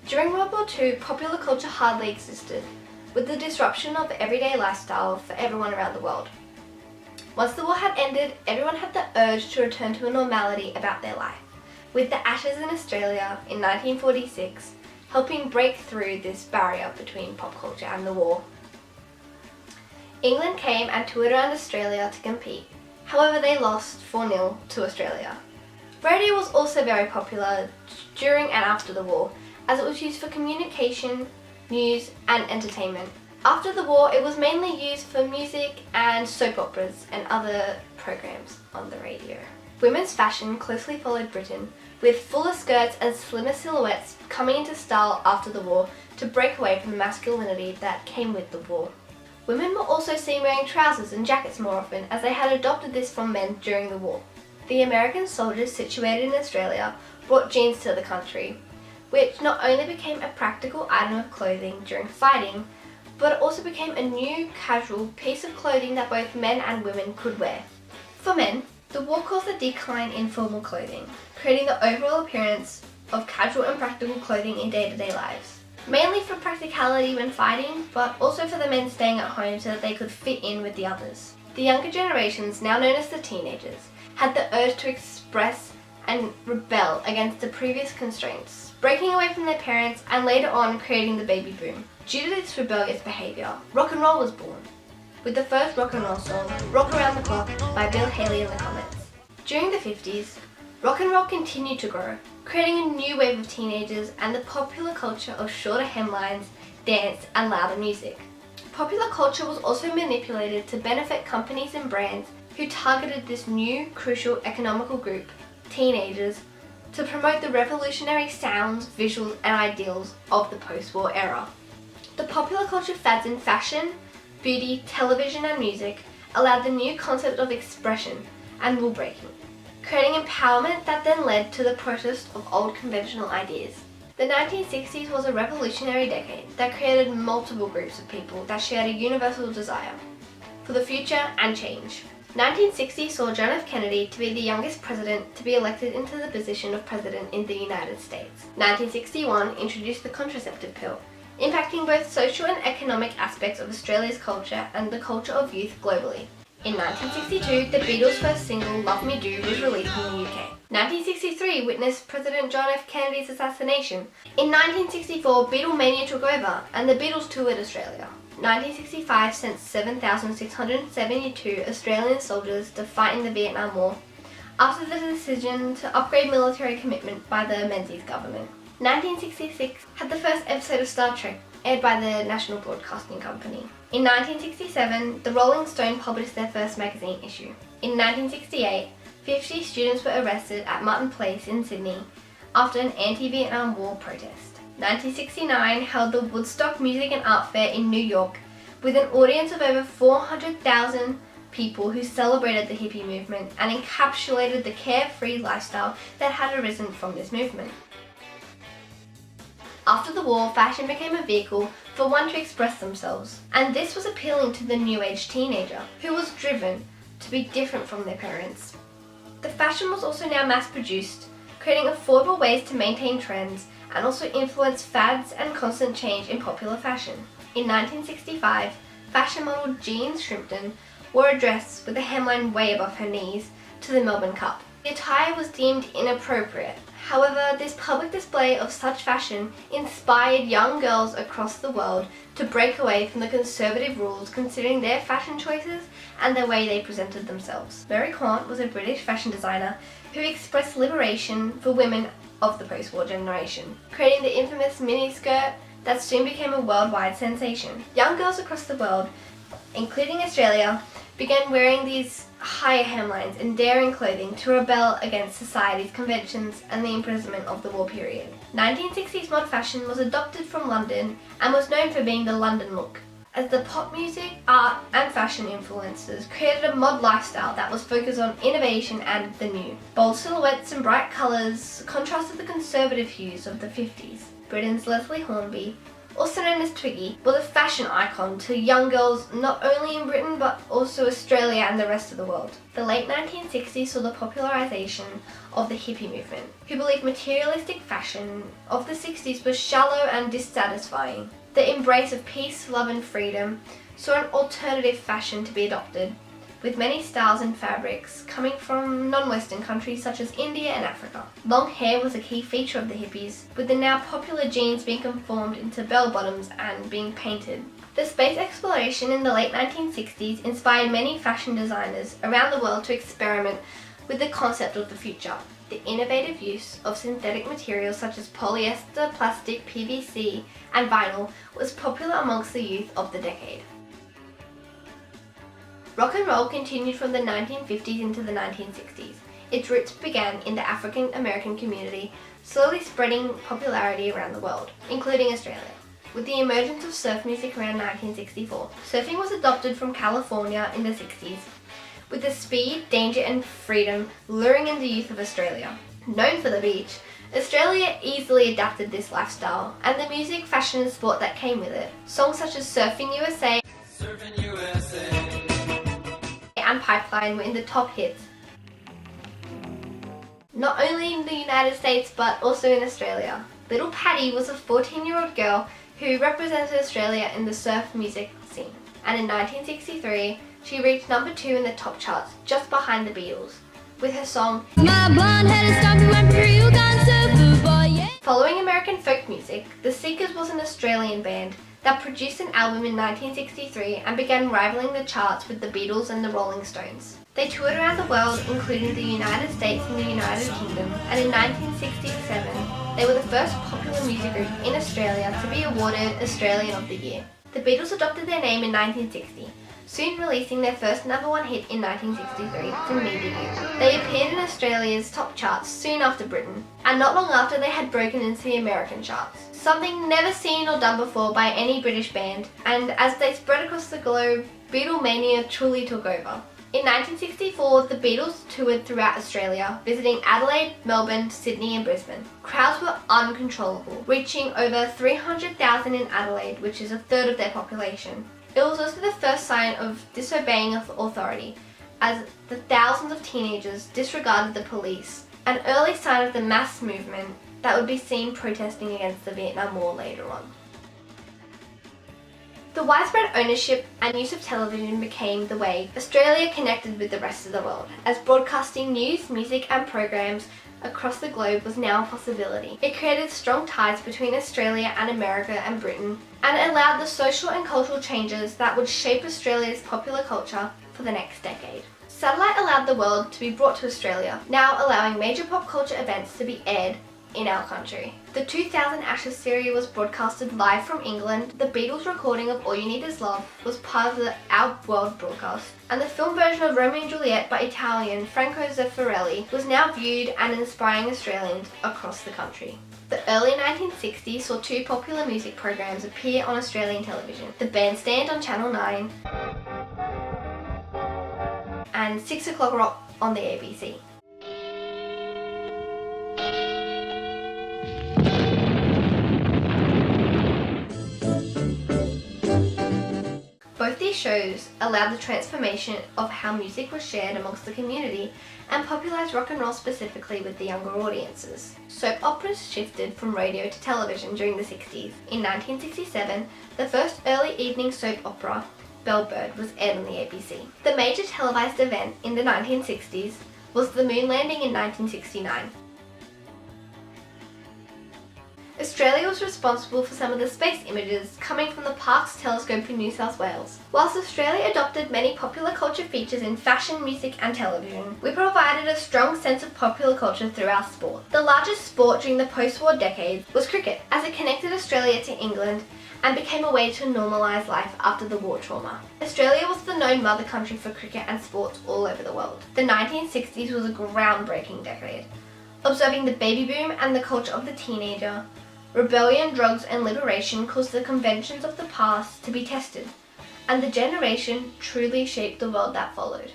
During World War II, popular culture hardly existed, with the disruption of everyday lifestyle for everyone around the world. Once the war had ended, everyone had the urge to return to a normality about their life, with the Ashes in Australia in 1946 helping break through this barrier between pop culture and the war. England came and toured around Australia to compete, however they lost 4-0 to Australia. Radio was also very popular during and after the war, as it was used for communication, news and entertainment. After the war, it was mainly used for music and soap operas and other programs on the radio. Women's fashion closely followed Britain, with fuller skirts and slimmer silhouettes coming into style after the war to break away from the masculinity that came with the war. Women were also seen wearing trousers and jackets more often, as they had adopted this from men during the war. The American soldiers situated in Australia brought jeans to the country, which not only became a practical item of clothing during fighting, but it also became a new casual piece of clothing that both men and women could wear. For men, the war caused a decline in formal clothing, creating the overall appearance of casual and practical clothing in day-to-day lives. Mainly for practicality when fighting, but also for the men staying at home so that they could fit in with the others. The younger generations, now known as the teenagers, had the urge to express and rebel against the previous constraints, breaking away from their parents and later on creating the baby boom. Due to this rebellious behaviour, rock and roll was born, with the first rock and roll song, Rock Around the Clock by Bill Haley and the Comets. During the 50s, rock and roll continued to grow, creating a new wave of teenagers and the popular culture of shorter hemlines, dance and louder music. Popular culture was also manipulated to benefit companies and brands who targeted this new, crucial economical group, teenagers, to promote the revolutionary sounds, visuals and ideals of the post-war era. The popular culture fads in fashion, beauty, television and music allowed the new concept of expression and rule breaking, creating empowerment that then led to the protest of old conventional ideas. The 1960s was a revolutionary decade that created multiple groups of people that shared a universal desire for the future and change. 1960 saw John F. Kennedy to be the youngest president to be elected into the position of president in the United States. 1961 introduced the contraceptive pill, impacting both social and economic aspects of Australia's culture and the culture of youth globally. In 1962, the Beatles' first single, Love Me Do, was released in the UK. 1963 witnessed President John F. Kennedy's assassination. In 1964, Beatlemania took over, and the Beatles toured Australia. 1965 sent 7,672 Australian soldiers to fight in the Vietnam War, after the decision to upgrade military commitment by the Menzies government. 1966 had the first episode of Star Trek, aired by the National Broadcasting Company. In 1967, the Rolling Stone published their first magazine issue. In 1968, 50 students were arrested at Martin Place in Sydney after an anti-Vietnam War protest. 1969 held the Woodstock Music and Art Fair in New York, with an audience of over 400,000 people who celebrated the hippie movement and encapsulated the carefree lifestyle that had arisen from this movement. After the war, fashion became a vehicle for one to express themselves, and this was appealing to the new age teenager, who was driven to be different from their parents. The fashion was also now mass-produced, creating affordable ways to maintain trends and also influence fads and constant change in popular fashion. In 1965, fashion model Jean Shrimpton wore a dress with a hemline way above her knees to the Melbourne Cup. The attire was deemed inappropriate. However, this public display of such fashion inspired young girls across the world to break away from the conservative rules considering their fashion choices and the way they presented themselves. Mary Quant was a British fashion designer who expressed liberation for women of the post-war generation, creating the infamous miniskirt that soon became a worldwide sensation. Young girls across the world, including Australia, began wearing these higher hemlines and daring clothing to rebel against society's conventions and the imprisonment of the war period. 1960s mod fashion was adopted from London and was known for being the London look, as the pop music, art and fashion influences created a mod lifestyle that was focused on innovation and the new. Bold silhouettes and bright colours contrasted the conservative hues of the 50s. Britain's Leslie Hornby also known as Twiggy, was a fashion icon to young girls not only in Britain but also Australia and the rest of the world. The late 1960s saw the popularisation of the hippie movement, who believed materialistic fashion of the 60s was shallow and dissatisfying. The embrace of peace, love and freedom saw an alternative fashion to be adopted, with many styles and fabrics coming from non-Western countries such as India and Africa. Long hair was a key feature of the hippies, with the now popular jeans being conformed into bell-bottoms and being painted. The space exploration in the late 1960s inspired many fashion designers around the world to experiment with the concept of the future. The innovative use of synthetic materials such as polyester, plastic, PVC and vinyl was popular amongst the youth of the decade. Rock and roll continued from the 1950s into the 1960s. Its roots began in the African American community, slowly spreading popularity around the world, including Australia. With the emergence of surf music around 1964, surfing was adopted from California in the 60s, with the speed, danger and freedom luring in the youth of Australia. Known for the beach, Australia easily adapted this lifestyle and the music, fashion and sport that came with it. Songs such as Surfing USA, and Pipeline were in the top hits, not only in the United States but also in Australia. Little Patty was a 14-year-old girl who represented Australia in the surf music scene, and in 1963 she reached number 2 in the top charts, just behind the Beatles, with her song My Blonde Head is Stomping When Real Gone Surfer Boy, yeah. Following American folk music, The Seekers was an Australian band that produced an album in 1963 and began rivaling the charts with the Beatles and the Rolling Stones. They toured around the world, including the United States and the United Kingdom, and in 1967 they were the first popular music group in Australia to be awarded Australian of the Year. The Beatles adopted their name in 1960, soon releasing their first number 1 hit in 1963, For Me to You. They appeared in Australia's top charts soon after Britain, and not long after they had broken into the American charts. Something never seen or done before by any British band, and as they spread across the globe, Beatlemania truly took over. In 1964, the Beatles toured throughout Australia, visiting Adelaide, Melbourne, Sydney and Brisbane. Crowds were uncontrollable, reaching over 300,000 in Adelaide, which is a third of their population. It was also the first sign of disobeying authority, as the thousands of teenagers disregarded the police, an early sign of the mass movement that would be seen protesting against the Vietnam War later on. The widespread ownership and use of television became the way Australia connected with the rest of the world, as broadcasting news, music and programs across the globe was now a possibility. It created strong ties between Australia and America and Britain, and it allowed the social and cultural changes that would shape Australia's popular culture for the next decade. Satellite allowed the world to be brought to Australia, now allowing major pop culture events to be aired in our country. The 2000 Ashes series was broadcasted live from England. The Beatles recording of All You Need Is Love was part of the Our World broadcast, and the film version of Romeo and Juliet by Italian Franco Zeffirelli was now viewed and inspiring Australians across the country. The early 1960s saw 2 popular music programs appear on Australian television: The Bandstand on Channel 9 and 6 O'Clock Rock on the ABC. Both these shows allowed the transformation of how music was shared amongst the community and popularised rock and roll specifically with the younger audiences. Soap operas shifted from radio to television during the 60s. In 1967, the first early evening soap opera, Bellbird, was aired on the ABC. The major televised event in the 1960s was the moon landing in 1969. Australia was responsible for some of the space images coming from the Parkes telescope in New South Wales. Whilst Australia adopted many popular culture features in fashion, music and television, we provided a strong sense of popular culture through our sport. The largest sport during the post-war decades was cricket, as it connected Australia to England and became a way to normalise life after the war trauma. Australia was the known mother country for cricket and sports all over the world. The 1960s was a groundbreaking decade, observing the baby boom and the culture of the teenager. Rebellion, drugs and liberation caused the conventions of the past to be tested, and the generation truly shaped the world that followed.